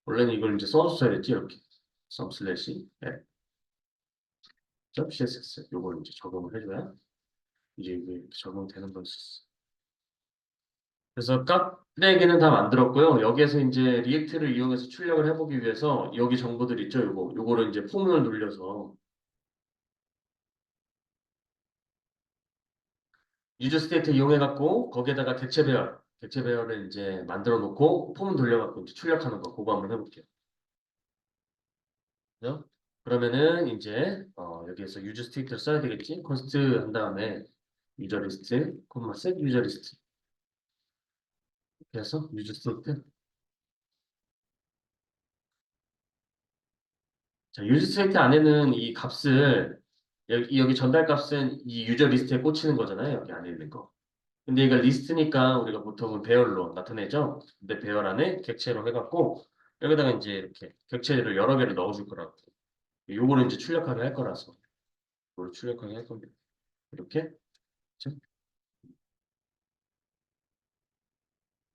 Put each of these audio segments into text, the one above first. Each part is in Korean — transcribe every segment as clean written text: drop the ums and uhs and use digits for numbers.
원래는 이걸 이제 써줬어야 됐지, 이렇게. some slash app css. 요걸 이제 적용을 해줘야 이제 이게 이렇게 적용되는 걸 썼어. 그래서 깍대기는 다 만들었고요. 여기에서 이제 리액트를 이용해서 출력을 해보기 위해서 여기 정보들 있죠, 요거를 이제 포문을 눌려서 유저 스테이트 이용해갖고 거기에다가 객체 배열을 이제 만들어 놓고 포문 돌려갖고 이제 출력하는 거 그거 한번 해볼게요. 그죠? 그러면은 이제 여기에서 유저 스테이트를 써야 되겠지? 컨스트 한 다음에 유저 리스트, 콤마 셋 유저 리스트. 그래서 유저 스테이트. 자, 유저 스테이트 안에는 이 값을 여기 전달 값은 이 유저 리스트에 꽂히는 거잖아요. 여기 안에 있는 거. 근데 이거 리스트니까 우리가 보통은 배열로 나타내죠. 근데 배열 안에 객체로 해갖고 여기다가 이제 이렇게 객체를 여러 개를 넣어줄 거라고. 요거를 이제 출력하게 할 거라서. 이걸 출력하게 할 겁니다. 이렇게. 그렇죠?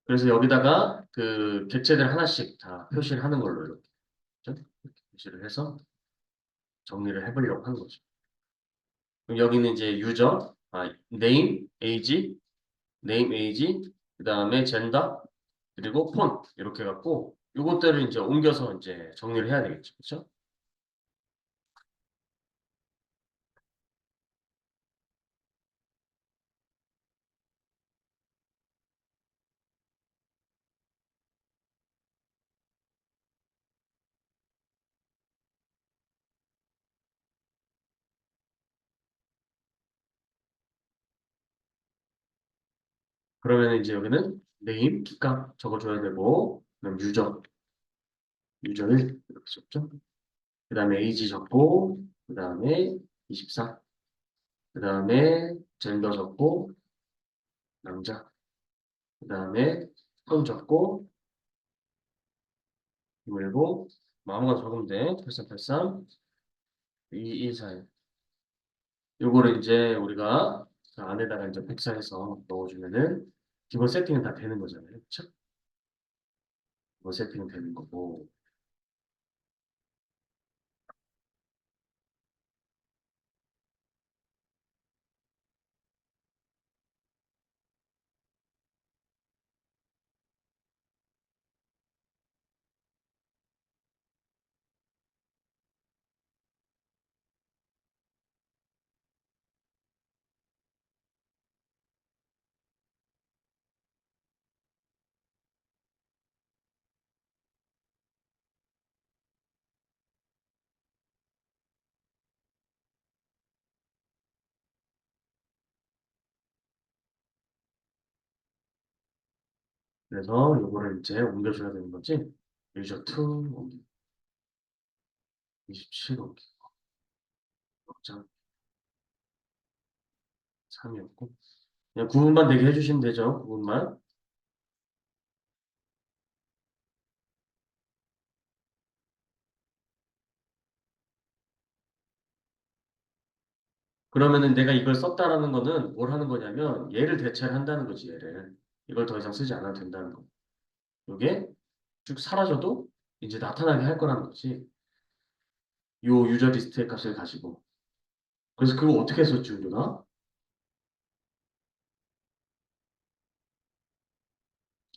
그래서 여기다가 그 객체들 하나씩 다 표시를 하는 걸로 이렇게. 그렇죠? 이렇게 표시를 해서 정리를 해보려고 하는 거죠. 그럼 여기는 이제 유저, name, age, name, age, 그 다음에 젠더, 그리고 폰 이렇게 갖고 요것들을 이제 옮겨서 이제 정리를 해야 되겠죠. 그렇죠? 그러면 이제 여기는 name 값 적어줘야 되고, 그럼 유저를 이렇게 적죠. 그 다음에 age 적고, 그 다음에 24, 그 다음에 젠더 적고, 남자, 그 다음에 폰 적고, 217, 뭐 아무거나 적으면 돼. 8383, 2214. 요거를 이제 우리가 그 안에다가 이제 복사해서 넣어주면은 기본 세팅은 다 되는 거잖아요. 그쵸? 기본 세팅은 되는 거고. 그래서 요거를 이제 옮겨줘야 되는 거지. 유저 2 옮기, 27 옮기, 3이었고. 그냥 구분만 되게 해주시면 되죠. 구분만. 그러면은 내가 이걸 썼다라는 거는 뭘 하는 거냐면 얘를 대체를 한다는 거지, 얘를. 이걸 더 이상 쓰지 않아도 된다는 거. 이게 쭉 사라져도 이제 나타나게 할 거라는 거지. 요 유저 리스트의 값을 가지고. 그래서 그거 어떻게 했었지, 우리가?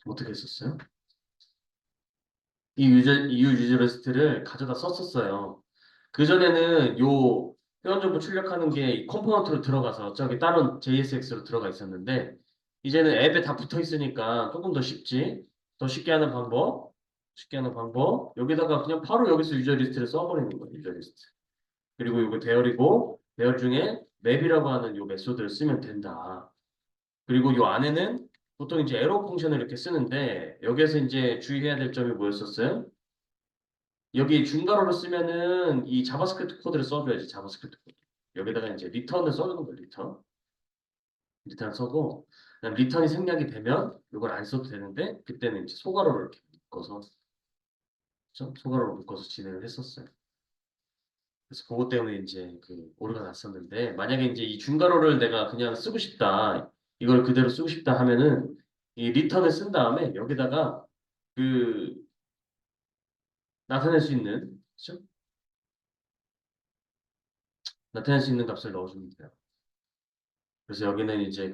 어떻게 했었어요? 이 유저 리스트를 가져다 썼었어요. 그전에는 요 회원 정보 출력하는 게 이 컴포넌트로 들어가서 저기 다른 JSX로 들어가 있었는데 이제는 앱에 다 붙어 있으니까 조금 더 쉽지. 더 쉽게 하는 방법. 쉽게 하는 방법. 여기다가 그냥 바로 여기서 유저 리스트를 써버리는 거예요. 유저 리스트. 그리고 이거 대열이고 대열 중에 맵이라고 하는 요 메소드를 쓰면 된다. 그리고 요 안에는 보통 이제 에러 펑션을 이렇게 쓰는데 여기에서 이제 주의해야 될 점이 뭐였었어요? 여기 중괄호를 쓰면은 이 자바스크립트 코드를 써줘야지, 자바스크립트 코드. 여기다가 이제 리턴을 써주는 거예요, 리턴. 리턴 써고, 그다음 리턴이 생략이 되면 이걸 안 써도 되는데, 그때는 이제 소괄호를 이렇게 묶어서, 그죠? 소괄호를 묶어서 진행을 했었어요. 그래서 그것 때문에 이제 그 오류가 났었는데, 만약에 이제 이 중괄호를 내가 그냥 쓰고 싶다, 이걸 그대로 쓰고 싶다 하면은, 이 리턴을 쓴 다음에 여기다가 그 나타낼 수 있는, 그죠? 나타낼 수 있는 값을 넣어주면 돼요. 그래서 여기는 이제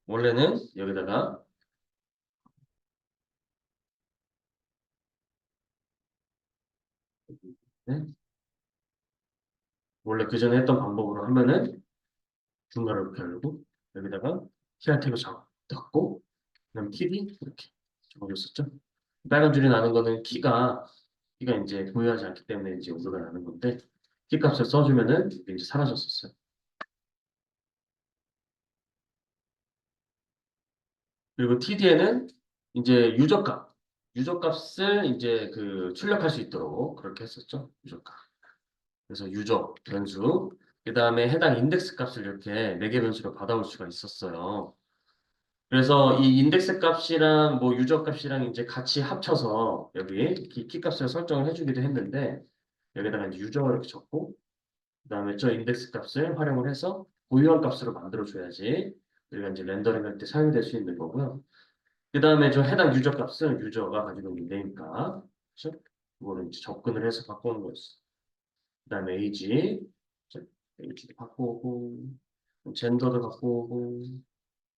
원래는 여기다가, 네? 원래 그 전에 했던 방법으로 하면은 중괄호 이렇게 열고, 여기다가 키알 태그 잡고, 그다음 TV 이렇게 적어줬었죠. 빨간 줄이 나는 거는 키가 이제 보유하지 않기 때문에 이제 오류가 나는 건데, 키 값을 써주면은 이게 이제 사라졌었어요. 그리고 TD에는 이제 유저값을 이제 출력할 수 있도록 그렇게 했었죠. 유저값. 그래서 유저 변수, 그 다음에 해당 인덱스 값을 이렇게 매개 변수로 받아올 수가 있었어요. 그래서 이 인덱스 값이랑 뭐 유저 값이랑 이제 같이 합쳐서 여기 키 값을 설정을 해주기도 했는데 여기다가 이제 유저가 이렇게 적고 그다음에 저 인덱스 값을 활용을 해서 고유한 값으로 만들어 줘야지 우리가 이제 렌더링 할 때 사용될 수 있는 거고요. 그다음에 저 해당 유저 값은 유저가 가지고 있는 네임값, 그렇죠? 이거를 이제 접근을 해서 바꾸는 거였어. 그다음에 에이지도 바꾸고 젠더도 바꾸고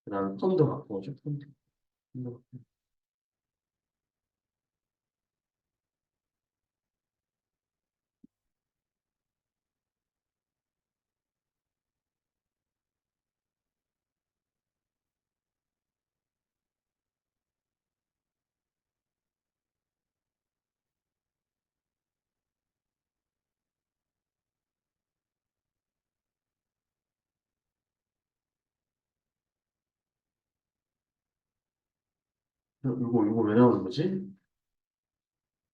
그다음에 폰도 바꾸죠. 폰도. 이거 왜 나오는 거지?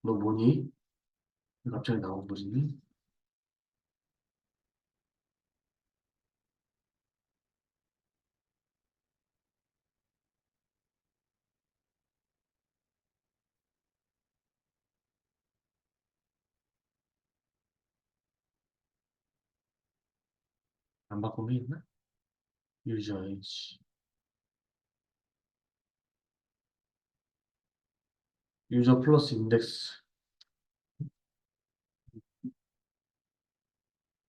너 뭐니? 왜 갑자기 나오는 거지? 안 바꾸면 있나? 유저 에이지. 유저 플러스 인덱스.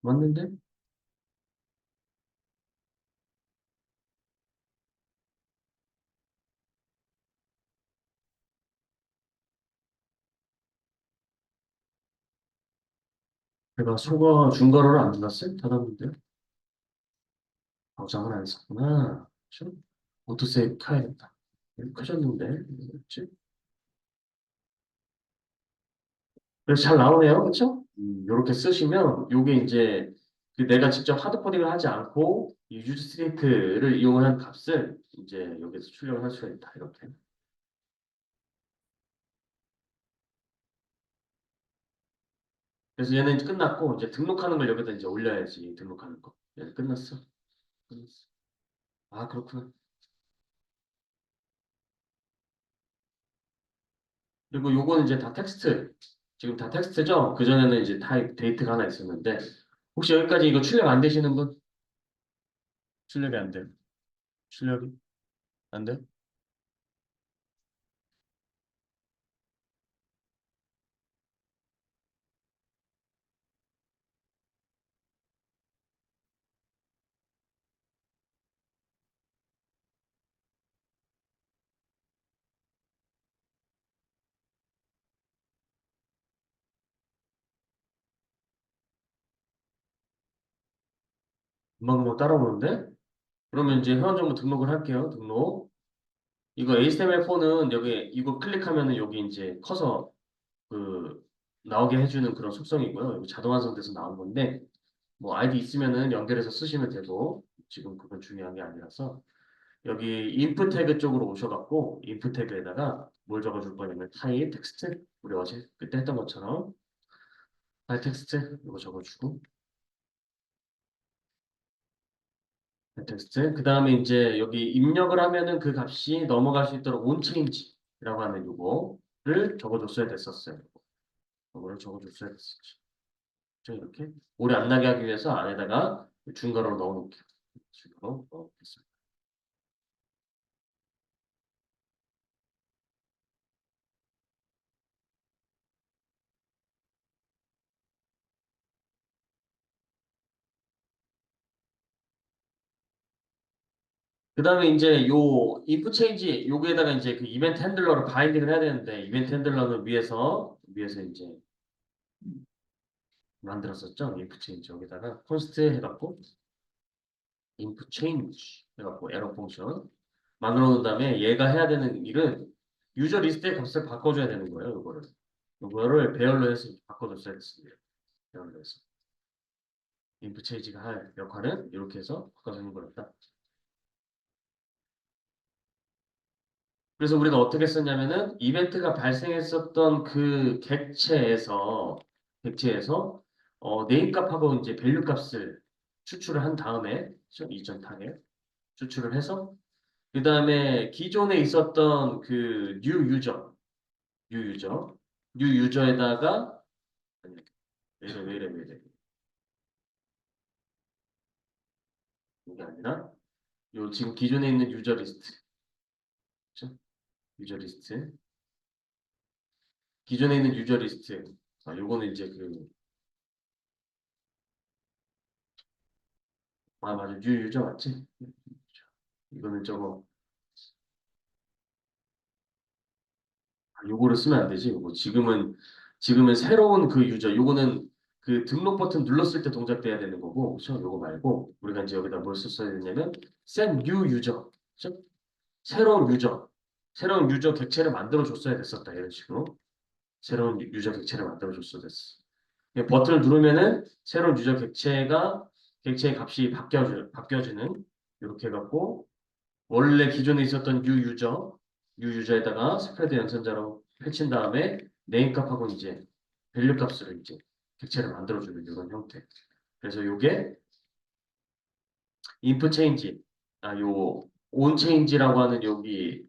맞는데? 내가 소가 중괄호를 안 눌렀어요? 닫았는데? 저장을 안 했었구나. 그쵸? 오토세이브 켜야겠다. 여기 켜졌는데? 뭐였지? 그래서 잘 나오네요. 그쵸? 이렇게 쓰시면 요게 이제 내가 직접 하드 코딩을 하지 않고 이 유즈 스테이트를 이용한 값을 이제 여기서 출력을 할 수가 있다. 이렇게. 그래서 얘는 이제 끝났고 이제 등록하는 걸 여기다 이제 올려야지. 등록하는 거. 얘는 끝났어. 끝났어. 아, 그렇구나. 그리고 요거는 이제 다 텍스트. 지금 다 텍스트죠? 그전에는 이제 타입 데이트가 하나 있었는데 혹시 여기까지 이거 출력 안 되시는 분? 출력이 안 돼요. 출력이 안 돼요? 금방금방 따라오는데? 그러면 이제 회원정보 등록을 할게요. 등록. 이거 HTML4는 여기 이거 클릭하면은 여기 이제 커서 그 나오게 해주는 그런 속성이고요. 이거 자동 완성돼서 나온 건데 뭐 아이디 있으면은 연결해서 쓰시면 되고 지금 그건 중요한 게 아니라서 여기 인풋 태그 쪽으로 오셔갖고 인풋 태그에다가 뭘 적어줄 거냐면 타입 텍스트 우리 어제 그때 했던 것처럼 타입 텍스트 이거 적어주고 타입 텍스트 그 다음에 이제 여기 입력을 하면은 그 값이 넘어갈 수 있도록 온체인지라고 하는 요거를 적어줬어야 됐었어요. 요거를 적어줬어야 됐었죠. 자, 이렇게 오래 안 나게 하기 위해서 안에다가 중괄호를 넣어놓을게요. 중괄호 넣어놓겠습니다. 그 다음에 이제 요 인풋 체인지 여기에다가 이제 그 이벤트 핸들러를 바인딩을 해야 되는데 이벤트 핸들러는 위에서 이제 만들었었죠. 인풋 체인지 여기다가 콘스트 해갖고 인풋 체인지 해갖고 에러 펑션 만들어 놓은 다음에 얘가 해야 되는 일은 유저 리스트의 값을 바꿔줘야 되는 거예요. 이거를 배열로 해서 바꿔줬어야 됐습니다. 배열로 해서 인풋 체인지가 할 역할은 이렇게 해서 바꿔주는 거였다. 그래서 우리가 어떻게 썼냐면은 이벤트가 발생했었던 그 객체에서 네임 값하고 이제 밸류 값을 추출을 한 다음에 이전 타겟 추출을 해서 그 다음에 기존에 있었던 그 뉴 유저, 뉴 유저에다가 아니, 왜 이래 이게 아니라 요 지금 기존에 있는 유저 리스트, 그쵸? 유저 리스트, 기존에 있는 유저 리스트, 요거는 이제 맞아 뉴 유저 맞지? 이거는 저거 요거를 쓰면 안 되지. 요거 지금은 새로운 그 유저 요거는 그 등록 버튼 눌렀을 때 동작돼야 되는 거고, 그렇죠? 요거 말고 우리가 이제 여기다 뭘 썼어야 되냐면 set new user, 그렇죠? 새로운 유저, 새로운 유저 객체를 만들어 줬어야 됐었다 이런 식으로 새로운 유저 객체를 만들어 줬어야 됐어. 버튼을 누르면은 새로운 유저 객체의 값이 바뀌어지는 이렇게 해갖고 원래 기존에 있었던 뉴 유저에다가 스프레드 연산자로 펼친 다음에 네임 값하고 이제 밸류 값을 이제 객체를 만들어주는 이런 형태. 그래서 요게 inf 체인지, 요 on 체인지라고 하는 여기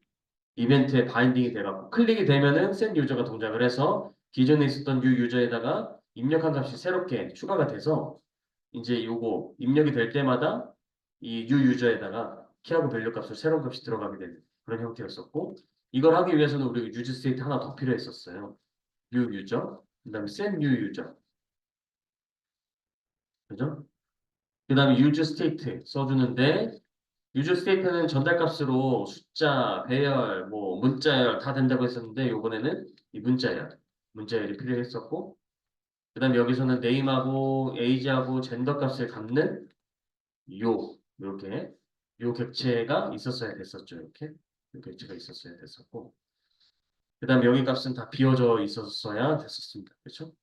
이벤트에 바인딩이 돼갖고 클릭이 되면은 센 유저가 동작을 해서 기존에 있었던 뉴 유저에다가 입력한 값이 새롭게 추가가 돼서 이제 요거 입력이 될 때마다 이 뉴 유저에다가 키하고 밸류 값을 새로운 값이 들어가게 되는 그런 형태였었고 이걸 하기 위해서는 우리가 유즈 스테이트 하나 더 필요했었어요. 뉴 유저, 그다음에 set 뉴 유저, 그죠? 그다음에 유즈 스테이트 써주는데 유저 스테이트는 전달값으로 숫자, 배열, 뭐 문자열 다 된다고 했었는데 요번에는 이 문자열이 필요했었고 그다음에 여기서는 네임하고 에이지하고 젠더 값을 갖는 이렇게 요 객체가 있었어야 됐었죠. 이렇게 요 객체가 있었어야 됐었고 그다음에 여기 값은 다 비워져 있었어야 됐었습니다. 그렇죠?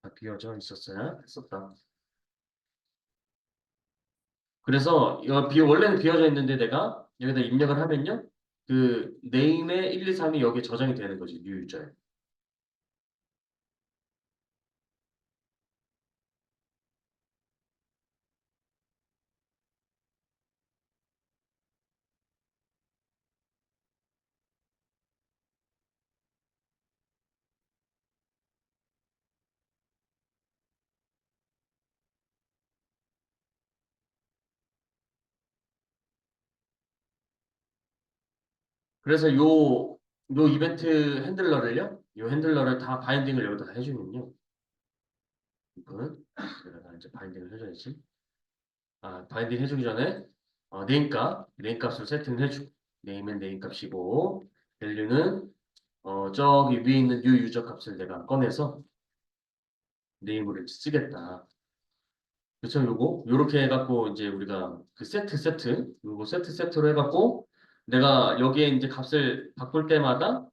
다 비워져 있었어야 됐었다. 그래서 원래는 비워져 있는데 내가 여기다 입력을 하면요. 그 네임의 1, 2, 3이 여기에 저장이 되는 거지. 뉴 유저에. 그래서 요 이벤트 핸들러를요. 요 핸들러를 다 바인딩을 여기다 해주면요. 이거는 내가 이제 바인딩을 해줘야지. 바인딩 해주기 전에 네임 값을 세팅을 해주고 네임은 네임 값이고 밸류는 저기 위에 있는 뉴 유저 값을 내가 꺼내서 네임으로 쓰겠다. 그쵸, 요렇게 해갖고, 이제 우리가 그 요거 세트로 해갖고, 내가 여기에 이제 값을 바꿀 때마다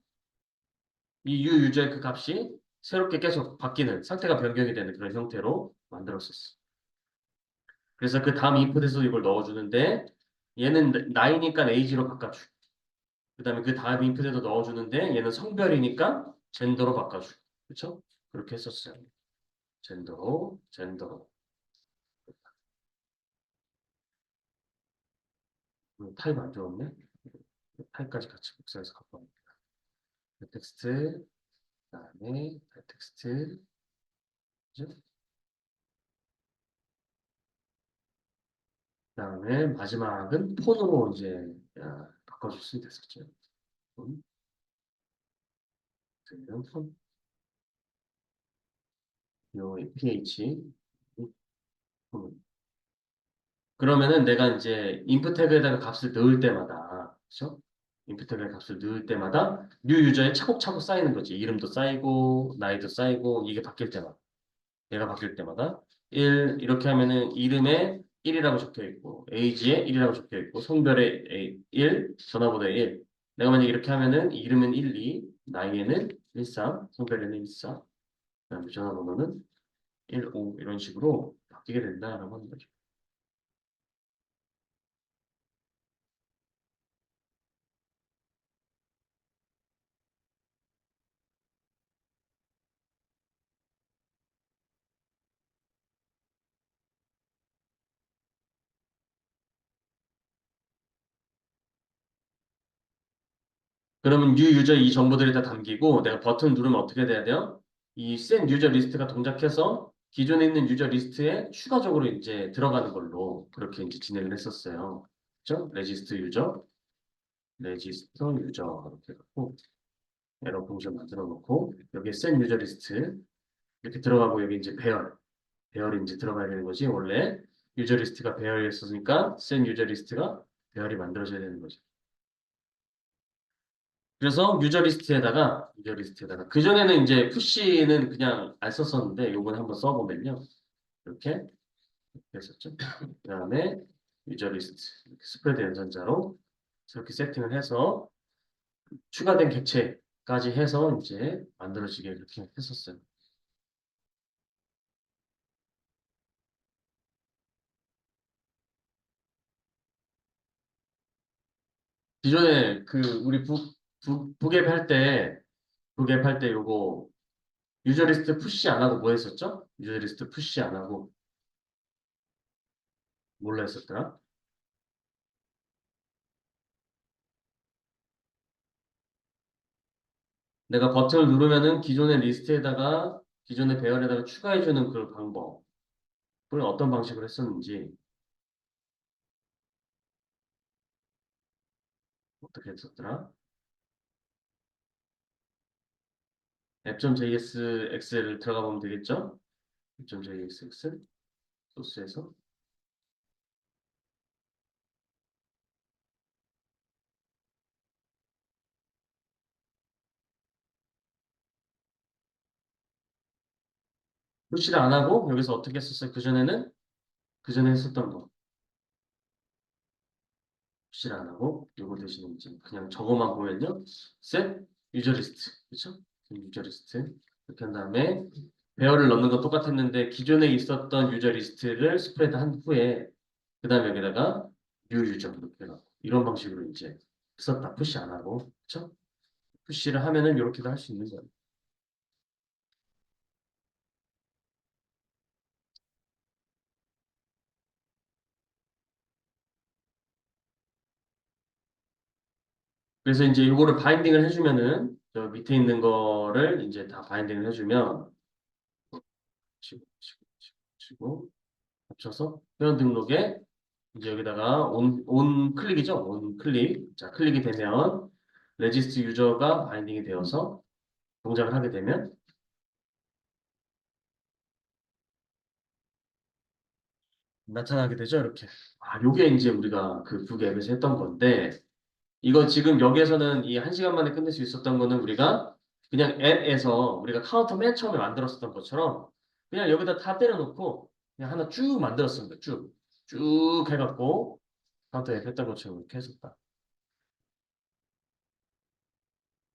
이 유저의 그 값이 새롭게 계속 바뀌는, 상태가 변경이 되는 그런 형태로 만들었었어. 그래서 그 다음 인풋에서 이걸 넣어주는데, 얘는 나이니까 에이지로 바꿔주고, 그 다음에 그 다음 인풋에도 넣어주는데, 얘는 성별이니까 젠더로 바꿔주고. 그쵸? 그렇게 했었어요. 젠더로. 타입 안 좋았네? 타입까지 같이 복사해서 갖고 왔네. 텍스트, 그다음에 텍스트, 그죠? 그다음에 마지막은 폰으로 이제 바꿔줄 수 있겠죠. 폰, 그냥 폰, 요 ph, 폰. 그러면은 내가 이제 인풋 태그에다가 값을 넣을 때마다, 그죠? 인풋 태그에 값을 넣을 때마다 뉴 유저에 차곡차곡 쌓이는 거지. 이름도 쌓이고, 나이도 쌓이고, 이게 바뀔 때마다. 얘가 바뀔 때마다 1 이렇게 하면은 이름에 1이라고 적혀 있고 에이지에 1이라고 적혀 있고 성별에 1, 전화번호에 1. 내가 만약 이렇게 하면은 이름은 1, 2, 나이에는 1, 3, 성별에는 1, 4, 그다음에 전화번호는 1, 5 이런 식으로 바뀌게 된다라고 하는 거죠. 그러면 new 유저 이 정보들이 다 담기고 내가 버튼 누르면 어떻게 돼야 돼요? 이 set 유저 리스트가 동작해서 기존에 있는 유저 리스트에 추가적으로 이제 들어가는 걸로 그렇게 이제 진행을 했었어요. 그렇죠? 레지스트 유저 레지스터 유저 이렇게 갖고 에러 봉션 만들어 놓고 여기에 센 유저 리스트 이렇게 들어가고 여기 이제 배열이 이제 들어가야 되는 거지. 원래 유저 리스트가 배열이었으니까 센 유저 리스트가 배열이 만들어져야 되는 거지. 그래서 유저 리스트에다가 그전에는 이제 푸시는 그냥 안 썼었는데 요번에 한번 써보면요. 이렇게 했었죠. 그다음에 유저 리스트 이렇게 스프레드 연산자로 이렇게 세팅을 해서 추가된 객체까지 해서 이제 만들어지게 이렇게 했었어요. 기존에 그 우리 북앱 할 때, 북앱 할 때 요거 유저리스트 푸시 안 하고 뭐 했었죠? 유저리스트 푸시 안 하고 뭘로 했었더라? 내가 버튼을 누르면은 기존의 리스트에다가 기존의 배열에다가 추가해주는 그 방법. 그걸 어떤 방식으로 했었는지 어떻게 했었더라? app.jsx를 들어가 보면 되겠죠? app.jsx 소스에서 푸시를 안 하고 여기서 어떻게 했었어요? 그전에 했었던 거. 푸시를 안 하고 요거 대신에 이제 그냥 저거만 보면요. set 유저 리스트. 그렇죠? 유저 리스트. 이렇게 한 다음에 배열을 넣는 건 똑같았는데 기존에 있었던 유저 리스트를 스프레드 한 후에 그 다음에 여기다가 뉴 유저 이렇게 해갖고 이런 방식으로 이제 썼다. 푸시 안 하고. 그렇죠? 푸시를 하면은 이렇게도 할 수 있는 거예요. 그래서 이제 요거를 바인딩을 해주면은 저 밑에 있는 거를 이제 다 바인딩을 해주면 치고 합쳐서 회원 등록에 이제 여기다가 온 클릭이죠. 온 클릭. 자, 클릭이 되면 레지스트 유저가 바인딩이 되어서 동작을 하게 되면 나타나게 되죠. 이렇게. 아, 요게 이제 우리가 그 북 앱에서 했던 건데 이거 지금 여기에서는 이 한 시간 만에 끝낼 수 있었던 거는 우리가 그냥 앱에서 우리가 카운터 맨 처음에 만들었었던 것처럼 그냥 여기다 다 때려놓고 그냥 하나 쭉 만들었습니다. 쭉. 쭉 해갖고 카운터 앱 했던 것처럼 이렇게 했었다.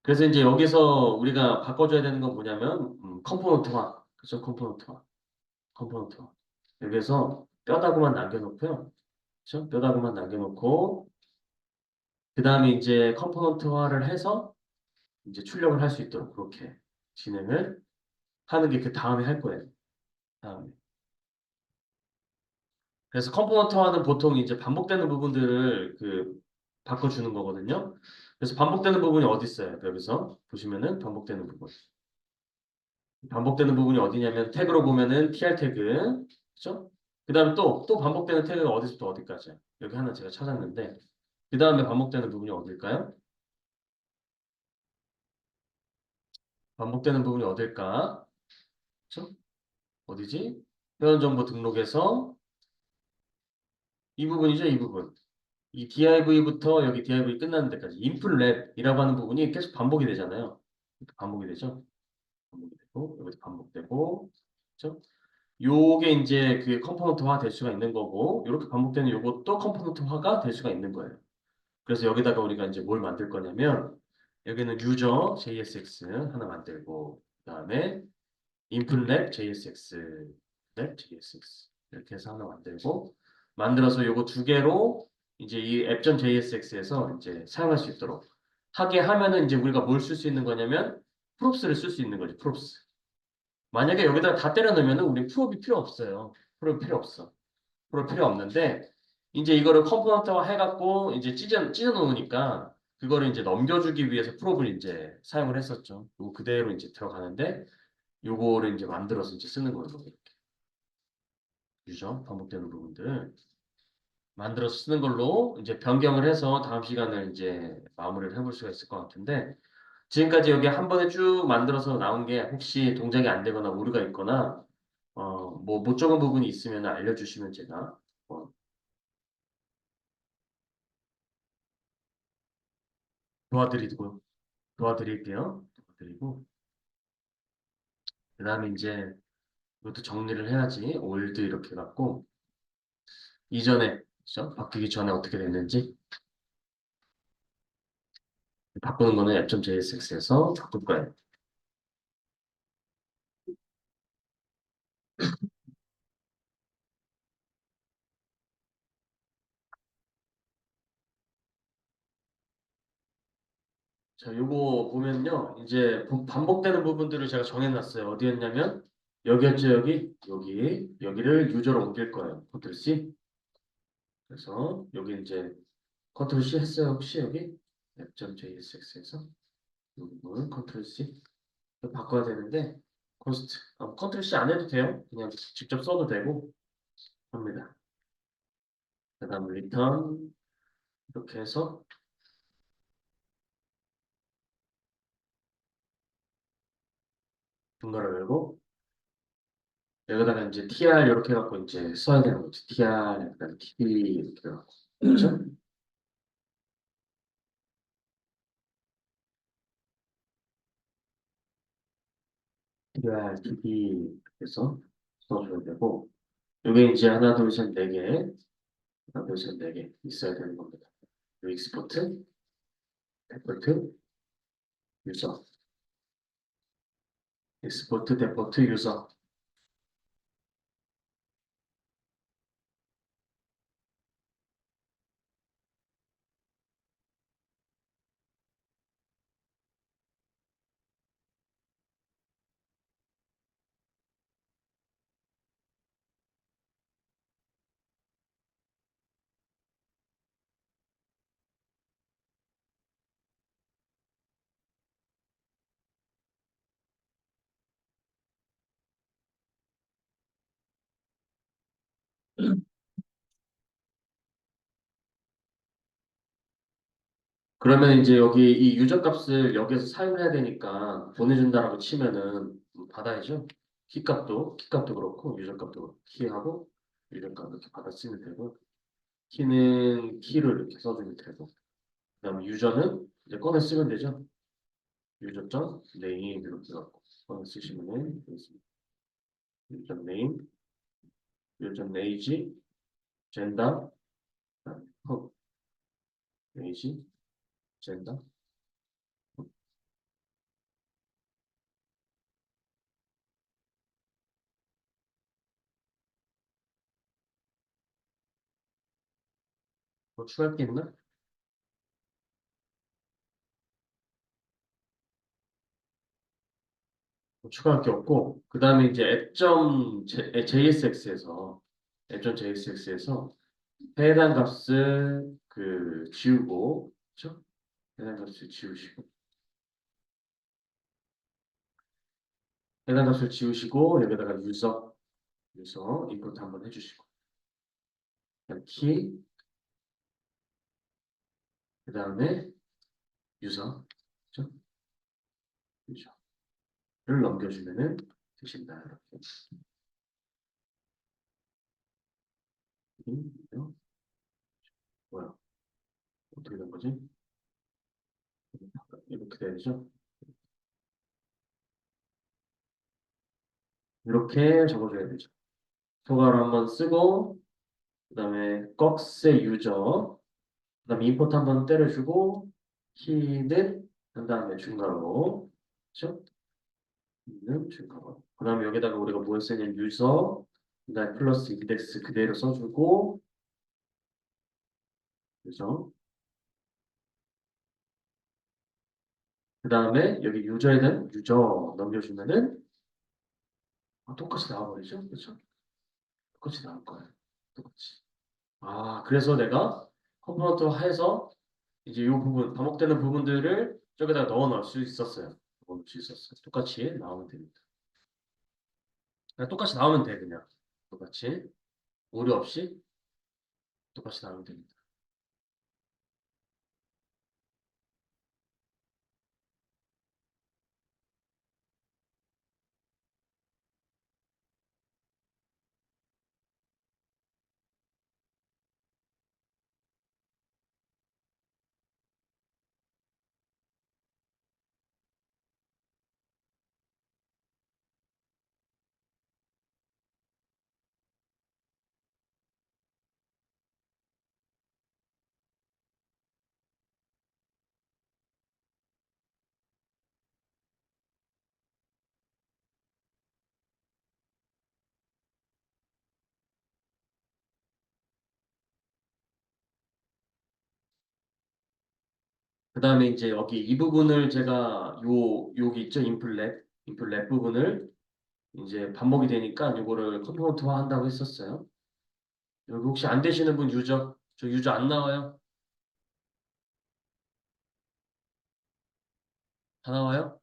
그래서 이제 여기서 우리가 바꿔줘야 되는 건 뭐냐면 컴포넌트화. 그죠? 컴포넌트화. 컴포넌트화. 여기서 뼈다구만 남겨놓고요. 그죠? 뼈다구만 남겨놓고 그 다음에 이제 컴포넌트화를 해서 이제 출력을 할 수 있도록 그렇게 진행을 하는 게 그 다음에 할 거예요. 다음에. 그래서 컴포넌트화는 보통 이제 반복되는 부분들을 그 바꿔주는 거거든요. 그래서 반복되는 부분이 어디 있어요? 여기서 보시면은 반복되는 부분. 반복되는 부분이 어디냐면 태그로 보면은 tr 태그, 그렇죠? 그 다음에 또 반복되는 태그가 어디서부터 어디까지야? 여기 하나 제가 찾았는데 그 다음에 반복되는 부분이 어딜까요? 반복되는 부분이 어딜까? 그렇죠? 어디지? 회원정보 등록에서 이 부분이죠, 이 부분. 이 div부터 여기 div 끝나는 데까지 input 랩이라고 하는 부분이 계속 반복이 되잖아요. 이렇게 반복이 되죠. 반복이 되고 여기도 반복되고 그렇죠? 요게 이제 그 컴포넌트화 될 수가 있는 거고 이렇게 반복되는 요것도 컴포넌트화가 될 수가 있는 거예요. 그래서 여기다가 우리가 이제 뭘 만들 거냐면 여기는 유저 JSX 하나 만들고 그다음에 input 랩 JSX 랩 JSX 이렇게 해서 하나 만들고 만들어서 요거 두 개로 이제 이 app.jsx에서 이제 사용할 수 있도록 하게 하면은 이제 우리가 뭘 쓸 수 있는 거냐면 props를 쓸 수 있는 거지 props. 만약에 여기다 다 때려 넣으면은 우리 프롭이 필요 없어요. 프롭 필요 없어. 프롭 필요 없는데 이제 이거를 컴포넌트화 해갖고 이제 찢어 놓으니까 그거를 이제 넘겨주기 위해서 프롭을 이제 사용을 했었죠. 요거 그대로 이제 들어가는데 요거를 이제 만들어서 이제 쓰는 거예요. 이렇게. 유저 반복되는 부분들 만들어서 쓰는 걸로 이제 변경을 해서 다음 시간을 이제 마무리를 해볼 수가 있을 것 같은데 지금까지 여기 한 번에 쭉 만들어서 나온 게 혹시 동작이 안 되거나 오류가 있거나 뭐 못 적은 부분이 있으면 알려주시면 제가 어, 도와드리고 도와드릴게요. 도와드리고 그다음에 이제 이것도 정리를 해야지. 올드 이렇게 갖고 이전에 그죠? 바뀌기 전에 어떻게 됐는지 바꾸는 거는 app.jsx에서 바꿀 거예요. 자, 요거 보면요. 이제 반복되는 부분들을 제가 정해놨어요. 어디였냐면 여기였죠, 여기를 유저로 옮길 거예요. 컨트롤 C. 그래서 여기 이제 컨트롤 C 했어요, 혹시 여기 app.jsx에서 이 부분 컨트롤 C 바꿔야 되는데 코스트 컨트롤 C 안 해도 돼요. 그냥 직접 써도 되고 합니다. 그다음 리턴 이렇게 해서 분갈을 열고 여기다가 이제 tr 이렇게 해갖고 이제 써야 되는 거지. tr 약간 tv 이렇게 해갖고 그렇죠? tr tv 해서 써줘야 되고 이게 이제 하나 둘셋네 개, 하나 둘셋네 개 있어야 되는 겁니다. 익스포트, 데폴트, 유저, 익스포트, 데폴트, 유저. 그러면 이제 여기 이 유저 값을 여기서 사용해야 되니까 보내준다라고 치면은 받아야죠. 키 값도 그렇고 유저 값도 그렇고 키하고 유저 값 이렇게 받아 쓰면 되고 키는 키를 이렇게 써주면 되고 그다음에 유저는 이제 꺼내 쓰면 되죠. 유저.점 네임 이렇게 갖고 꺼내 쓰시면 되겠습니다. 유저 네임, 유저 네이지, 젠더, 그다음에 네이지, 젠더 뭐 추가할 게 있나? 뭐 추가할 게 없고 그 다음에 이제 앱.jsx에서 해당 값을 그 지우고 그렇죠? 해당 값을 지우시고 해당 값을 지우시고 여기다가 유저 인풋 한번 해주시고 그다음 그 다음에 유저 그렇죠? 유저를 넘겨주면은 되신다 이렇게 뭐야? 어떻게 된 거지? 이렇게 돼야 되죠? 이렇게 적어줘야 되죠. 초과를 한번 쓰고, 그 다음에 꺽쇠 유저, 그 다음에 임포트 한번 때려주고, 키는 한 다음에 중괄호, 그렇죠? 키는 중괄호. 그 다음에 여기다가 우리가 뭐 했었냐면 유저, 그 다음에 플러스 인덱스 그대로 써주고, 그죠? 그 다음에 여기 유저에 대한 유저 넘겨주면은 똑같이 나와버리죠? 그렇죠? 똑같이 나올 거예요. 똑같이. 아, 그래서 내가 컴포넌트 해서 이제 이 부분, 반복되는 부분들을 저기다가 넣어 넣을 수 있었어요. 넣어 넣을 수 있었어요. 똑같이 나오면 됩니다. 그냥 똑같이 나오면 돼, 그냥. 똑같이. 오류 없이 똑같이 나오면 됩니다. 그 다음에 이제 여기 이 부분을 제가 여기 있죠? 인플렛 부분을 이제 반복이 되니까 이거를 컴포넌트화 한다고 했었어요. 여기 혹시 안 되시는 분 유저? 저 유저 안 나와요? 다 나와요?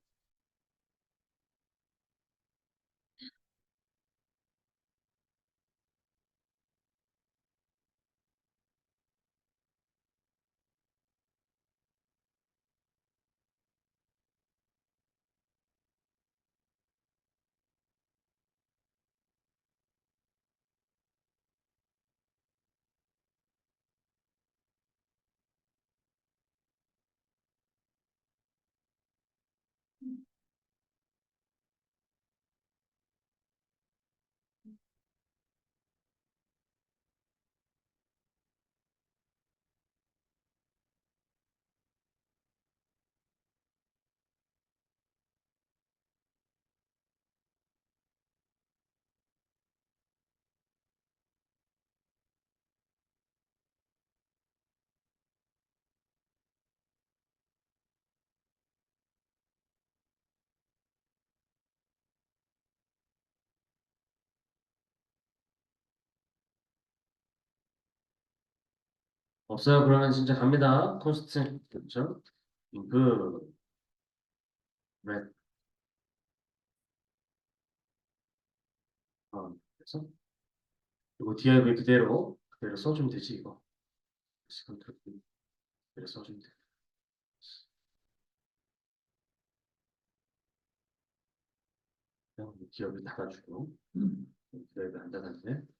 없어요. 그러면 진짜 갑니다. 콘스트 그렇죠? 그 랩. 그래서 이거 div 그대로 써주면 되지 이거. 컨트롤 그대로 써주면 돼. 그냥 div 닫아주고 div 안 닫았네.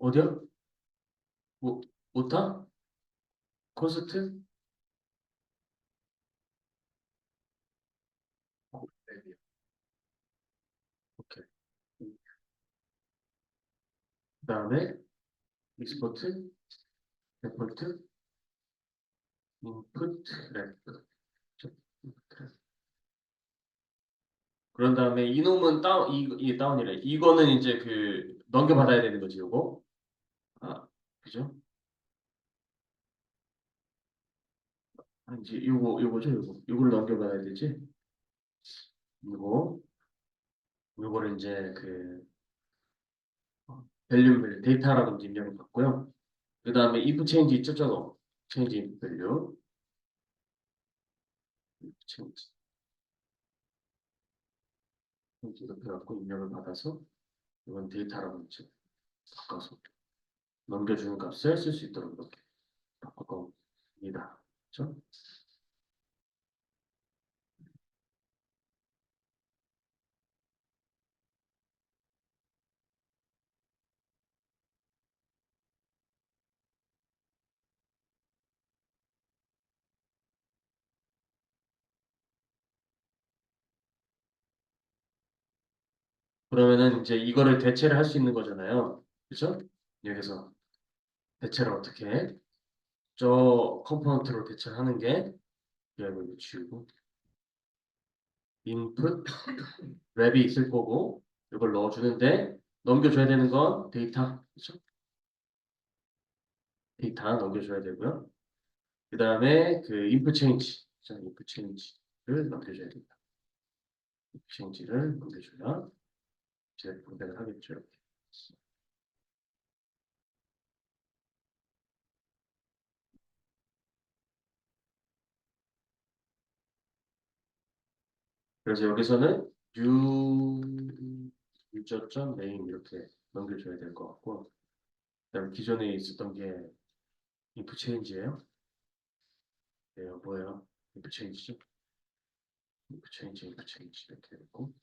어디야? 뭐 오타? 콘스트? 네. 오케이. 그다음에 익스포트, 데폴트, 인풋, 랩. 그런 다음에 이놈은 이게 다운이래. 이거는 이제 그 넘겨받아야 되는 거지, 요거. 아, 그죠? 아, 이제 요거죠, 요거를 넘겨받아야 되지. 요거, 요거를 이제 그 밸류 데이터라고 이제 입력을 받고요. 그 다음에 if change 있죠, 저거. change in value, change, 이렇게 갖고 입력을 받아서 이건 데이터라고 이제 바꿔서 넘겨주는 값을 쓸 수 있도록 이렇게 바꿔봅니다. 그렇죠? 그러면은 이제 이거를 대체를 할 수 있는 거잖아요. 그죠? 여기서 대체를 어떻게 해? 저 컴포넌트로 대체를 하는 게 이거 지우고 input 랩이 있을 거고 이걸 넣어주는데 넘겨줘야 되는 건 데이터. 그죠? 데이터 넘겨줘야 되고요. 그 다음에 그 input change. 자, input change를 넘겨줘야 됩니다. input change를 넘겨줘야 이제 분배를 하겠죠. 이렇게. 그래서 여기서는 유저점 name 이렇게 넘겨줘야 될 것 같고 그다음에 기존에 있었던 게 if change예요. 네, 뭐예요? if change죠. if change, if change 이렇게 되고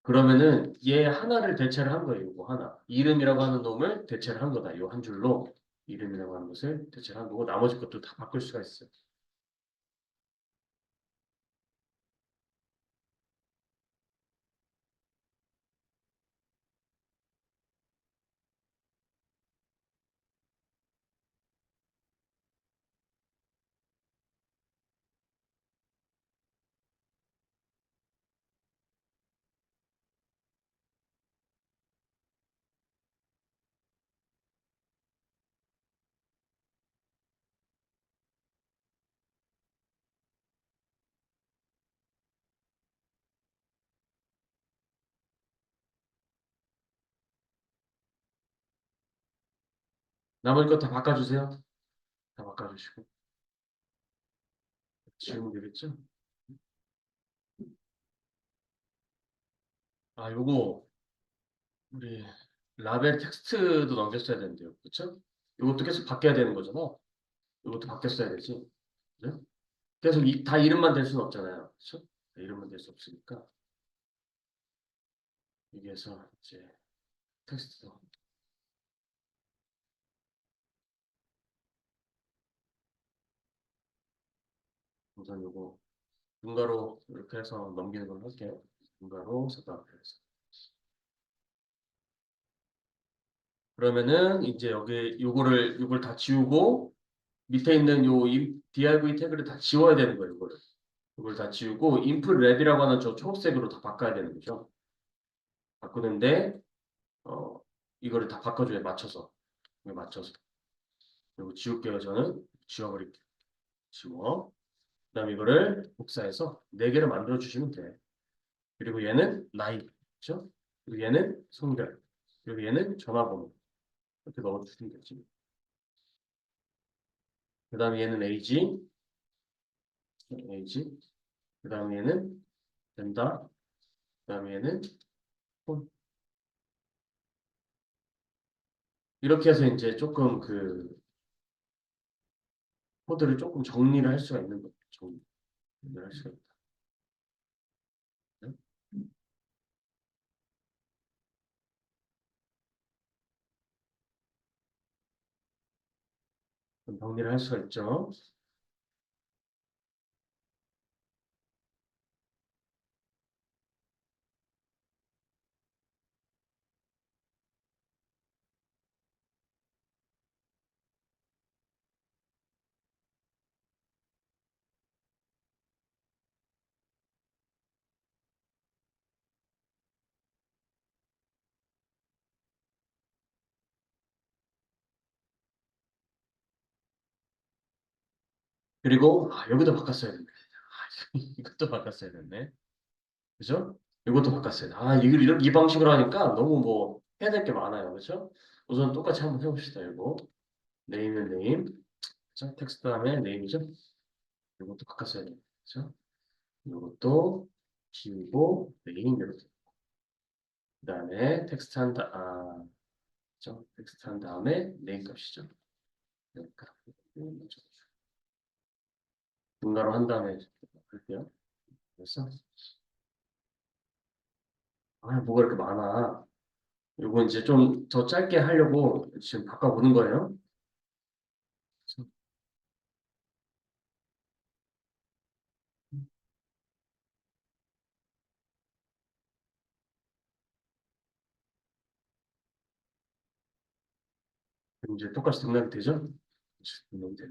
그러면은 얘 하나를 대체를 한 거예요. 이거 하나. 이름이라고 하는 놈을 대체를 한 거다. 이 한 줄로 이름이라고 하는 것을 대체를 한 거고 나머지 것도 다 바꿀 수가 있어요. 나머지 거 다 바꿔주세요. 다 바꿔주시고 지우면 되겠죠? 아, 요거 우리 라벨 텍스트도 넘겼어야 되는데요. 그쵸? 이것도 계속 바뀌어야 되는 거잖아. 이것도 바뀌었어야 되지. 그죠? 계속 다 이름만 될 수는 없잖아요. 그쵸? 다 이름만 될 수 없으니까 여기에서 이제 텍스트도 우선 요거 분가로 이렇게 해서 넘기는 걸로 할게요. 분가로 서답을 해서. 그러면은 이제 여기 요걸 다 지우고 밑에 있는 요 div 태그를 다 지워야 되는 거예요. 이거를. 이걸 다 지우고 input 랩이라고 하는 저 초록색으로 다 바꿔야 되는 거죠. 바꾸는데 어 이거를 다 바꿔줘야 맞춰서 이거 맞춰서 그리고 지울게요. 저는 지워버릴게요. 지워. 그다음 이거를 복사해서 네 개를 만들어 주시면 돼. 그리고 얘는 나이, 그렇죠? 그리고 얘는 성별, 그리고 얘는 전화번호 이렇게 넣어주시면 되지. 그다음에 얘는 age, 그다음에 얘는 된다. 그다음에 얘는 폰. 이렇게 해서 이제 조금 그 코드를 조금 정리를 할 수가 있는 거죠. 정리를 할 수가 있다. 네? 좀 정리를 할 수가 있죠. 그리고 여기도 바꿨어야 되네. 이것도 바꿨어야 됐네. 그죠? 이것도 바꿨어야 돼. 이 방식으로 하니까 너무 뭐 해야 될 게 많아요. 그죠? 우선 똑같이 한번 해봅시다. 이거 네임은 네임. 그죠? 텍스트 다음에 네임이죠? 이것도 바꿨어야 돼. 그죠? 이것도 지우고 네임 이렇게. 그다음에 그죠? 텍스트 한 다음에 네임 값이죠. 그러니까 분가로 한 다음에 할게요. 그래서 뭐가 이렇게 많아. 이거 이제 좀 더 짧게 하려고 지금 바꿔보는 거예요. 이제 똑같이 등록이 되죠? 등록돼.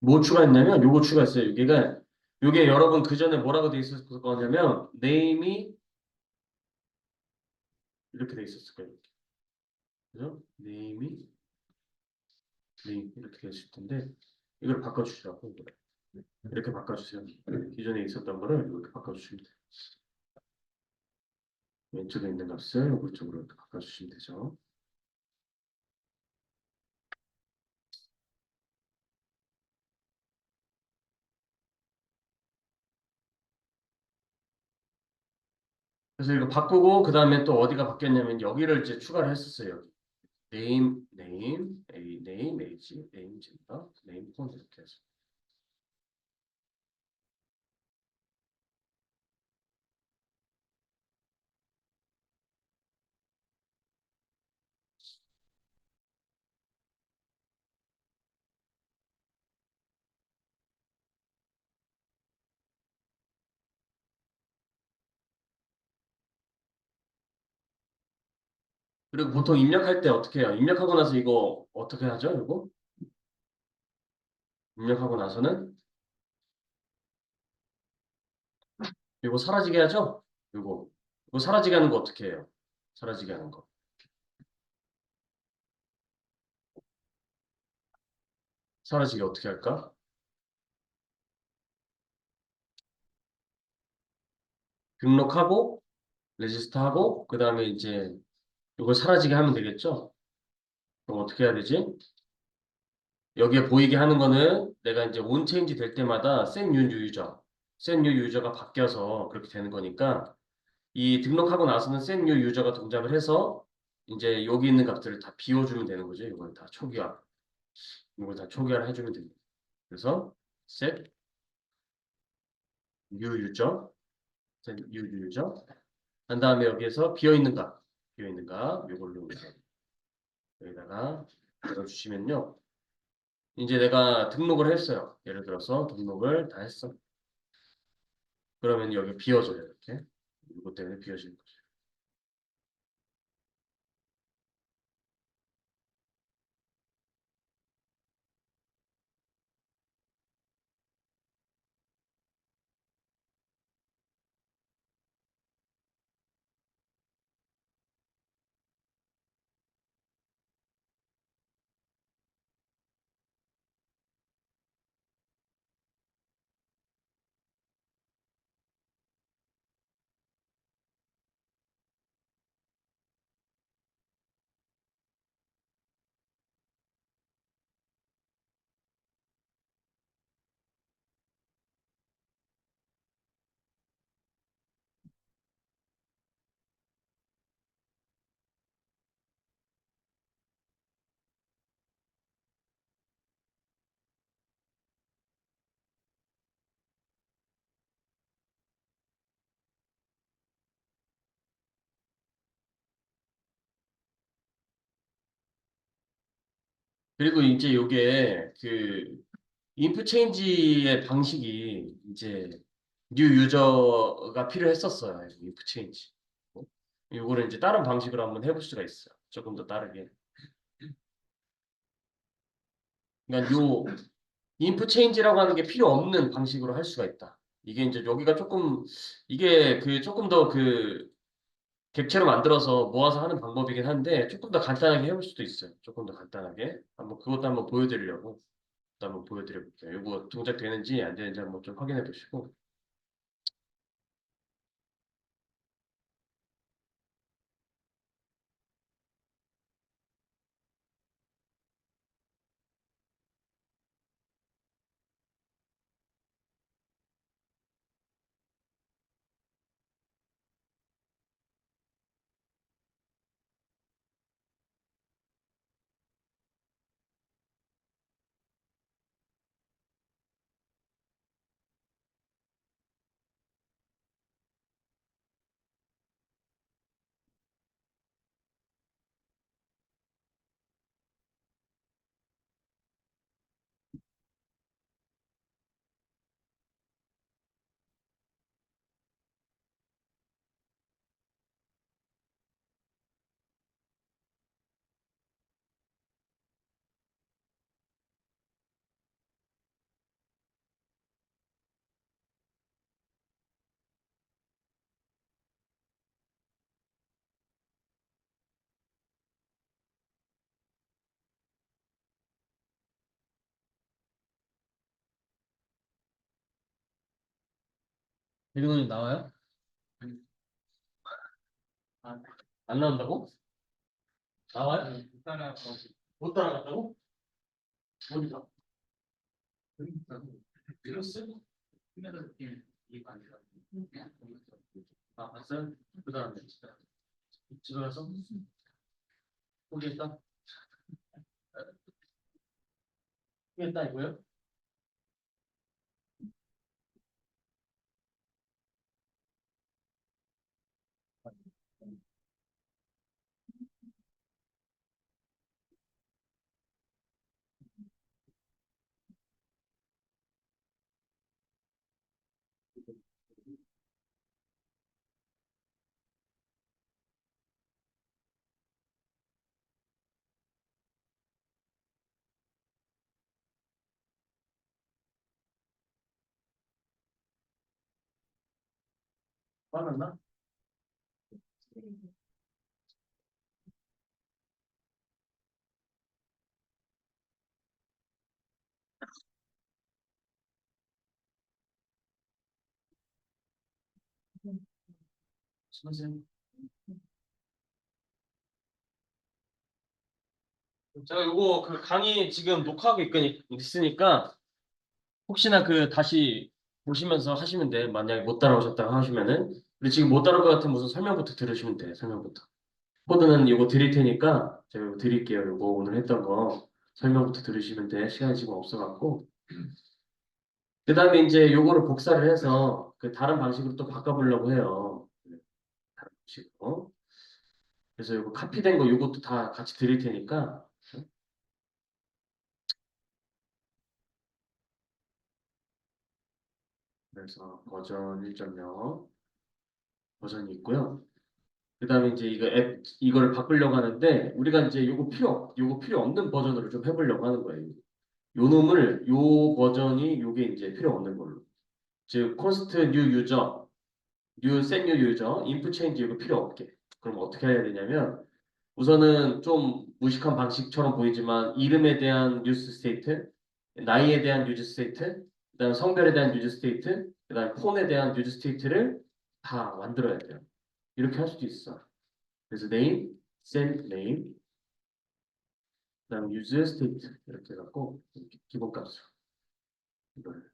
뭐 추가했냐면 요거 추가했어요. 요게 여러분 그 전에 뭐라고 돼 있었을 거냐면 네임이 이렇게 돼 있었을 거예요. 그죠? 네임 이렇게 돼 있을 텐데 이걸 바꿔주시라고 이렇게 바꿔주세요. 기존에 있었던 거를 이렇게 바꿔주시면 돼요. 왼쪽에 있는 값을 오른쪽으로 이렇게 바꿔주시면 되죠. 그래서 이거 바꾸고 그 다음에 또 어디가 바뀌었냐면 여기를 이제 추가를 했었어요. 네임, 에이지, 네임 젠더, 네임 폰 이렇게 해서. 그리고 보통 입력할 때 어떻게 해요? 입력하고 나서 이거 어떻게 하죠? 이거? 입력하고 나서는 이거 사라지게 하죠? 이거 사라지게 하는 거 어떻게 해요? 사라지게 하는 거. 사라지게 어떻게 할까? 등록하고 레지스터하고 그 다음에 이제 이걸 사라지게 하면 되겠죠? 그럼 어떻게 해야 되지? 여기에 보이게 하는 거는 내가 이제 온 체인지 될 때마다 set new user가 바뀌어서 그렇게 되는 거니까 이 등록하고 나서는 set new user가 동작을 해서 이제 여기 있는 값들을 다 비워주면 되는 거죠. 이걸 다 초기화를 해주면 됩니다. 그래서 set new user, set new user 한 다음에 여기에서 비어있는 값 이걸로 이제 여기다가 넣어주시면요. 이제 내가 등록을 했어요. 예를 들어서 등록을 다 했어. 그러면 여기 비워져요, 이렇게. 이것 때문에 비워지는 거죠. 그리고 이제 요게 그 인풋 체인지의 방식이 이제 뉴 유저가 필요했었어요. 인풋 체인지. 요거를 이제 다른 방식으로 한번 해볼 수가 있어요. 조금 더 다르게. 그러니까 요 인풋 체인지라고 하는 게 필요 없는 방식으로 할 수가 있다. 이게 이제 여기가 조금 이게 그 조금 더 그 객체로 만들어서 모아서 하는 방법이긴 한데 조금 더 간단하게 해볼 수도 있어요. 조금 더 간단하게 한번 그것도 한번 보여드리려고 또 한번 보여드려 볼게요. 이거 동작 되는지 안 되는지 한번 좀 확인해 보시고. 백은원이 나와요? 아, 안 나온다고? 나와요? 못 따라간다고? 어디가? 들었어? 아, 봤어요? 그 다음에 집에 가서 포기했다? 포기했다 이거요? 화났나? 선생님. 제가 요거 그 강의 지금 녹화하고 있으니까 혹시나 그 다시 보시면서 하시면 돼. 만약에 못 따라오셨다고 하시면은. 근데 지금 못 따라올 것 같으면 우선 설명부터 들으시면 돼. 설명부터. 코드는 요거 드릴 테니까 제가 요거 드릴게요. 요거 오늘 했던 거 설명부터 들으시면 돼. 시간이 지금 없어갖고. 그 다음에 이제 요거를 복사를 해서 그 다른 방식으로 또 바꿔보려고 해요. 다른 방식으로. 그래서 요거 카피된 거 요것도 다 같이 드릴 테니까. 그래서 버전 1.0 버전이 있고요. 그 다음에 이제 이거 앱, 이거를 바꾸려고 하는데, 우리가 이제 요거 필요 없는 버전으로 좀 해보려고 하는 거예요. 요 놈을, 요 버전이 요게 이제 필요 없는 걸로. 즉, const new user, new set new user, input change 이거 필요 없게. 그럼 어떻게 해야 되냐면, 우선은 좀 무식한 방식처럼 보이지만, 이름에 대한 use state, 나이에 대한 use state, 그다음 성별에 대한 use state, 그다음 폰에 대한 use state를 다 만들어야 돼요. 이렇게 할 수도 있어. 그래서 name, send name, 그다음 use state 이렇게 해갖고 이렇게 기본값으로 이걸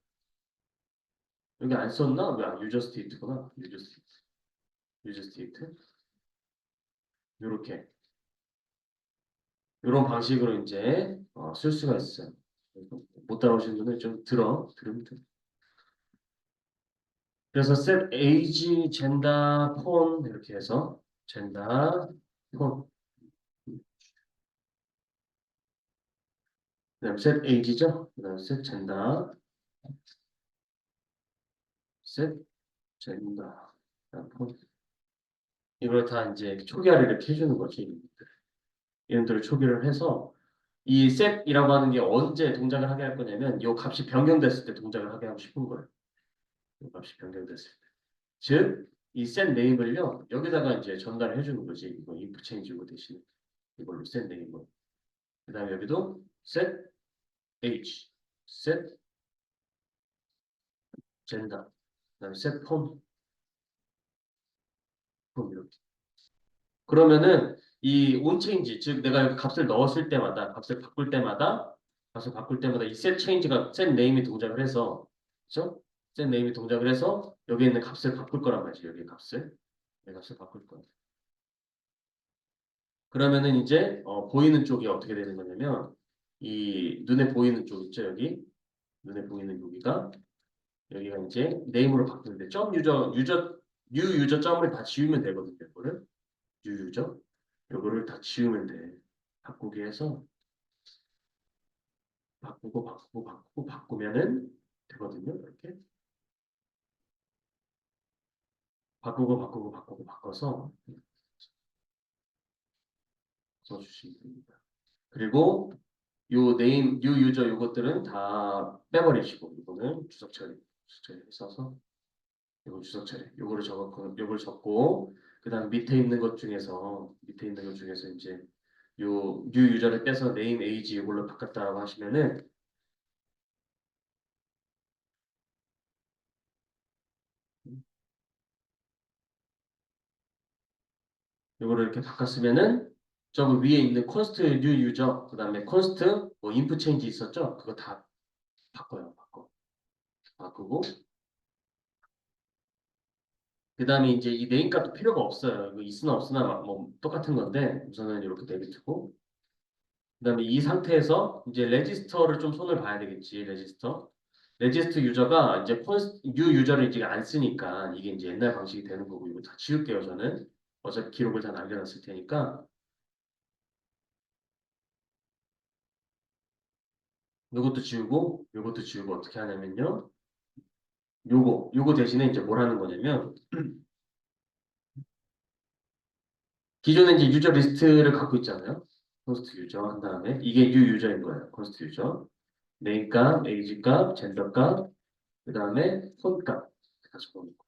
여기 안 썼나? 왜 user state구나. user state 이렇게 이런 방식으로 이제 쓸 수가 있어요. 못 따라오시는 분은 좀 들으면 돼. 그래서 set age, gender, phone 이렇게 해서 gender, phone 그다음 set age죠. 그다음 set gender, set gender, 그다음 phone 이걸 다 이제 초기화를 이렇게 해주는 거지. 이름들을 초기화를 해서 이 set이라고 하는 게 언제 동작을 하게 할 거냐면 이 값이 변경됐을 때 동작을 하게 하고 싶은 거예요. 이 값이 변경됐을 때. 즉, 이 set name을요 여기다가 이제 전달해 주는 거지. 이거 if change고 대신 이걸로 set name을. 그다음에 여기도 set age, set gender, 그다음에 set phone 이렇게. 그러면은 이 onChange, 즉 내가 여기 값을 넣었을 때마다, 값을 바꿀 때마다 이 set change가 set name이 동작을 해서, 그죠? set name이 동작을 해서 여기 있는 값을 바꿀 거란 말이지. 여기 값을, 이 값을 바꿀 거야. 그러면은 이제 보이는 쪽이 어떻게 되는 거냐면 이 눈에 보이는 쪽 있죠? 여기 눈에 보이는 여기가 이제 name으로 바꾸는데 점 유저 new 유저 점을 다 지우면 되거든요. 이거를 new 유저 요거를 다 지우면 돼. 바꾸기 해서 바꾸면은 되거든요. 이렇게 바꿔서 써주시면 됩니다. 그리고 요 네임, 뉴 유저 요것들은 다 빼버리시고 이거는 주석 처리 써서 이거 주석 처리 요거를 적었고 요걸 적고 그다음 밑에 있는 것 중에서 이제 요 뉴 유저를 빼서 네임 에이지 이걸로 바꿨다라고 하시면은 요거를 이렇게 바꿨으면은 저거 위에 있는 const new user 그다음에 const 뭐 input change 있었죠? 그거 다 바꿔요. 바꾸고 그다음에 이제 이 네임 값도 필요가 없어요. 이거 있으나 없으나 뭐 똑같은 건데 우선은 이렇게 내비두고 그다음에 이 상태에서 이제 레지스터를 좀 손을 봐야 되겠지. 레지스터 유저가 이제 뉴 유저를 이제 안 쓰니까 이게 이제 옛날 방식이 되는 거고 이거 다 지울게요. 저는 어차피 기록을 다 남겨놨을 테니까 요것도 지우고 어떻게 하냐면요. 요거 대신에 이제 뭘 하는 거냐면 기존에 이제 유저 리스트를 갖고 있잖아요. 콘스트 유저 한 다음에 이게 뉴 유저인 거예요. 콘스트 유저. 네임 값, 에이지 값, 젠더 값, 그 다음에 폰 값. 다 적어놓고.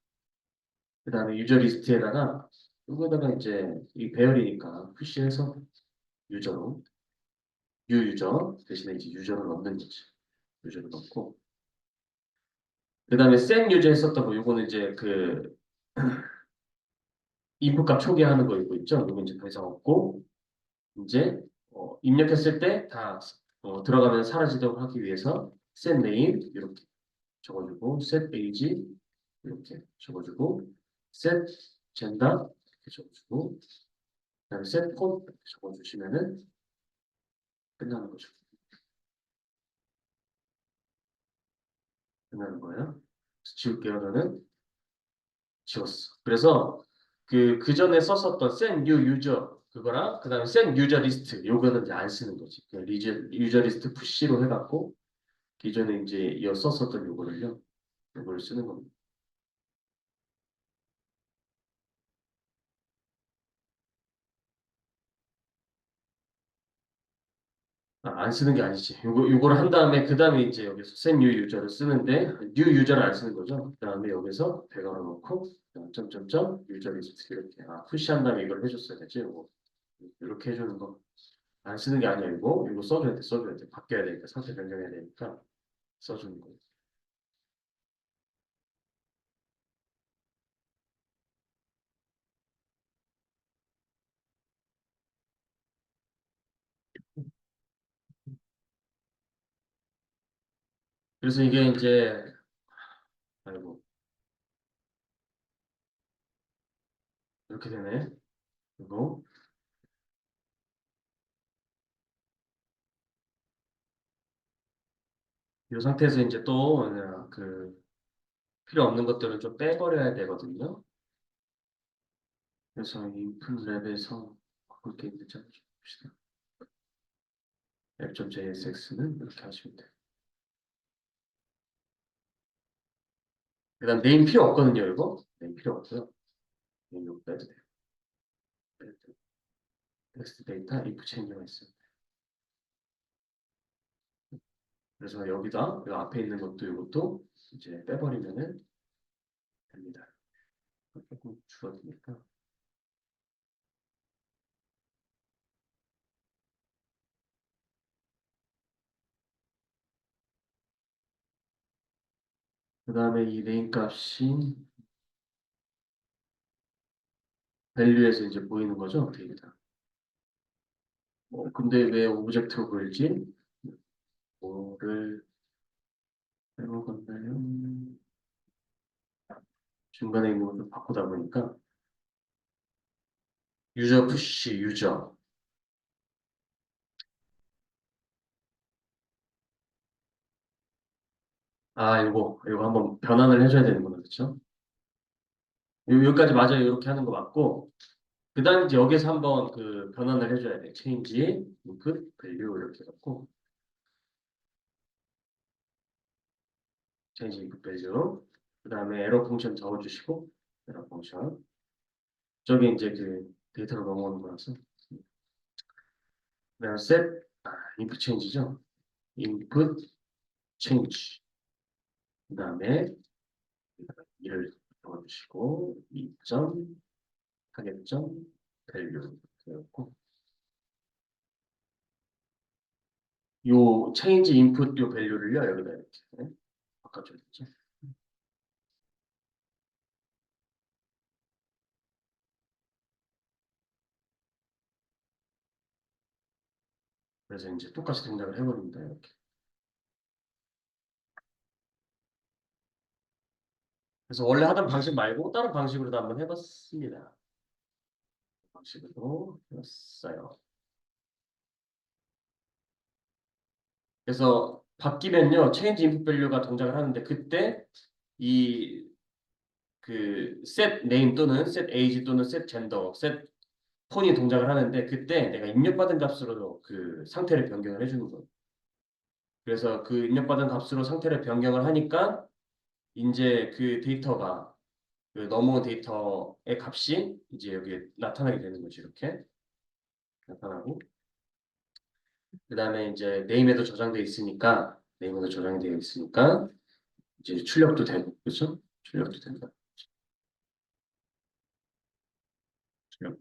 그 다음에 유저 리스트에다가 이거다가 이제 이 배열이니까 푸시해서 유저로 뉴 유저 대신에 이제 유저를 넣는 거지. 유저를 넣고 그 다음에 생 유저 했었던 거 요거는 이제 그 인풋 값 초기화하는 거 이거 있죠? 이거 이제 더 이상 없고 이제 입력했을 때 다 들어가면 사라지도록 하기 위해서 set name 이렇게 적어주고 set age 이렇게 적어주고 set gender 이렇게 적어주고 그다음에 set font 이렇게 적어주시면은 끝나는 거죠. 끝나는 거예요. 지울게요. 저는 지웠어. 그래서 그 전에 썼었던 set new user 그거랑 그다음에 set user list 요거는 이제 안 쓰는 거지. 그냥 유저 리스트 푸시로 해갖고 기존에 이제 이어 썼었던 요거를요. 요거를 쓰는 겁니다. 안 쓰는 게 아니지. 요거를 한 다음에 그 다음에 이제 여기서 set new user를 쓰는데 new user를 안 쓰는 거죠. 그 다음에 여기서 배경을 넣고 점점점 user list 이렇게 푸시한 다음에 이걸 해줬어야 되지. 요거. 이렇게 해주는 거. 안 쓰는 게 아니야 이거 써줘야 돼. 바뀌어야 되니까 상태 변경해야 되니까 써주는 거예요. 그래서 이게 이제 아이고 이렇게 되네. 그리고 이 상태에서 이제 또 그 필요 없는 것들은 좀 빼버려야 되거든요. 그래서 인풋 랩에서 바꿀 게 있는지 한번 좀 봅시다. app.jsx는 이렇게 하시면 돼요. 그다음 네임 필요 없거든요, 이거. 네임 필요 없고요. 네임 이거 빼도 돼요. 빼도 돼요. 텍스트 데이터 if 체인지가 있어요. 그래서 여기다 이 앞에 있는 것도 이것도 이제 빼버리면은 됩니다. 조금 줄어드니까. 그다음에 이 네임 값이 밸류에서 이제 보이는 거죠, 데이터. 근데 왜 오브젝트로 보일지? 뭐를 해먹었나요? 중간에 있는 것도 바꾸다 보니까 유저 푸시 유저 이거 한번 변환을 해줘야 되는구나 그렇죠? 여기까지 맞아요 이렇게 하는 거 맞고 그 다음 이제 여기서 한번 그 변환을 해줘야 돼 change input value 이렇게 해갖고 change input value 그 다음에 에러 펑션 적어주시고 에러 펑션 저게 이제 그 데이터로 넘어오는 거라서 그 다음에 set input change죠 input change 그 다음에 이를 적어주시고 2점 타겟점 밸류 되었고 요 change input 요 밸류를요 여기다 이렇게 바꿔줘야겠죠. 그래서 이제 똑같이 동작을 해버립니다. 이렇게. 그래서 원래 하던 방식 말고 다른 방식으로도 한번 해봤습니다. 방식으로 해봤어요. 그래서 바뀌면요, 체인지 인풋 밸류가 동작을 하는데 그때 이 그 set name 또는 set age 또는 set gender, set 폰이 동작을 하는데 그때 내가 입력받은 값으로 그 상태를 변경을 해주는 거예요. 그래서 그 입력받은 값으로 상태를 변경을 하니까 이제 그 데이터가 그 넘어온 데이터의 값이 이제 여기에 나타나게 되는 거죠. 이렇게 나타나고 그 다음에 이제 네임에도 저장돼 있으니까 네임에도 저장되어 있으니까 이제 출력도 되고 그렇죠? 출력도 된다. 출력.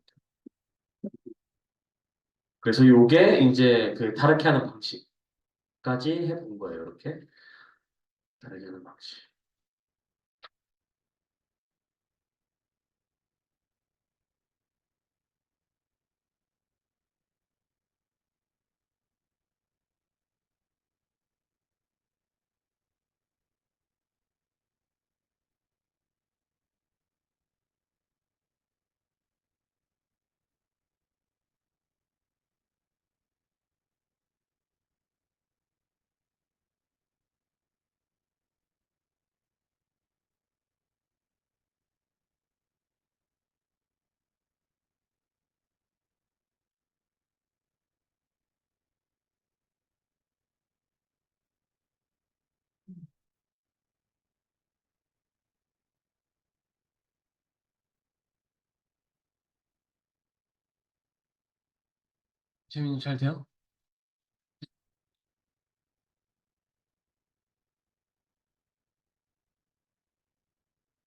그래서 요게 이제 그 다르게 하는 방식까지 해본 거예요. 이렇게 다르게 하는 방식. 재민이 잘 돼요?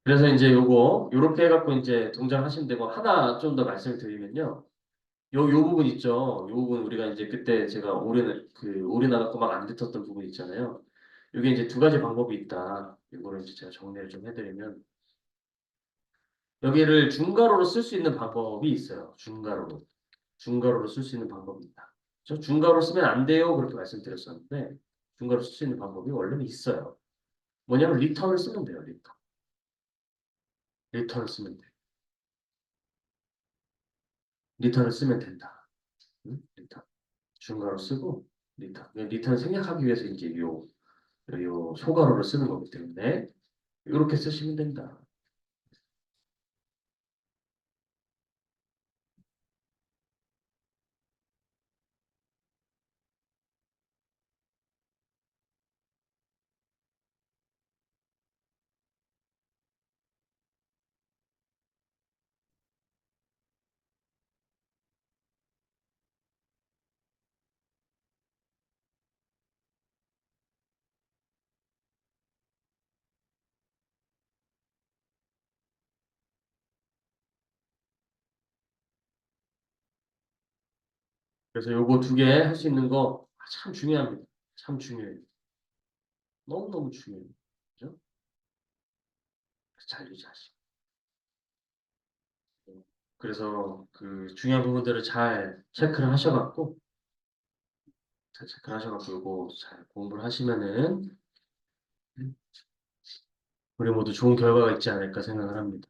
그래서 이제 요거 요렇게 해갖고 이제 동작하시면 되고 하나 좀 더 말씀을 드리면요. 요 부분 있죠. 요 부분 우리가 이제 그때 제가 올인해갖고 막 안 붙었던 부분 있잖아요. 요게 이제 두 가지 방법이 있다. 이거를 이제 제가 정리를 좀 해드리면 여기를 중괄호로 쓸 수 있는 방법이 있어요. 중괄호로. 중괄호로 쓸 수 있는 방법이 있다. 저 중괄호 쓰면 안 돼요. 그렇게 말씀드렸었는데 중괄호 쓸 수 있는 방법이 원래는 있어요. 뭐냐면 리턴을 쓰면 돼요. 리턴. 리턴을 쓰면 돼. 리턴을 쓰면 된다. 응? 리턴. 중괄호 쓰고 리턴. 리턴을 생략하기 위해서 이제 요 소괄호를 쓰는 거기 때문에 이렇게 쓰시면 된다. 그래서 요거 두 개 할 수 있는 거 참 중요합니다. 참 중요해요. 너무너무 중요해요. 그죠? 잘 유지하시고. 그래서 그 중요한 부분들을 잘 체크를 하셔갖고 잘 체크를 하셔갖고 요거 잘 공부를 하시면은 우리 모두 좋은 결과가 있지 않을까 생각을 합니다.